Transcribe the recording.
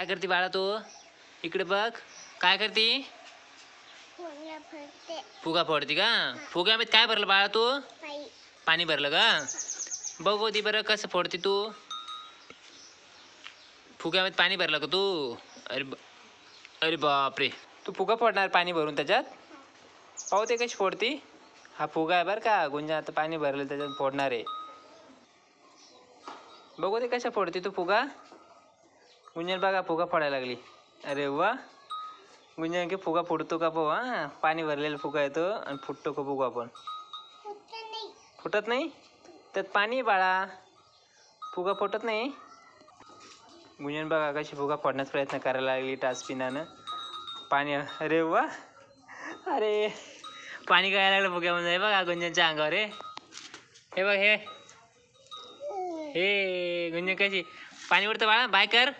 काय करते बाळा तू? इकडे बघ. काय करते? फुगा फोडते का? फुग्यामध्ये काय भरलं बाळा तू? पाणी भरलं का? बघ ती बरं कसं फोडते तू. फुग्यामध्ये पाणी भरलं का तू? अरे बापरे, तू फुगा फोडणार पाणी भरून त्याच्यात? पाहू ते कशी फोडती. हा फुगा आहे बरं का, गुंजा आता पाणी भरलं त्याच्यात फोडणार आहे. बघू ते कशा फोडते तू फुगा. गुंजन बघा फुगा फोडायला लागली. अरे वा, गुंजन की फुगा फुटतो का पाहू. हा, पाणी भरलेला फुगा येतो आणि फुटतो का बघू आपण. फुटत नाही, त्यात पाणी बाळा, फुगा फुटत नाही. गुंजन बघा कशी फुगा फोडण्याचा प्रयत्न करायला लागली टाचपिनानं. पाणी, अरे वा, अरे पाणी गळायला लागलं फुग्यामध्ये. बघा गुंजनच्या अंगावर. हे बघ, हे गुंजन कशी पाणी उडतं बाळा. बाय कर.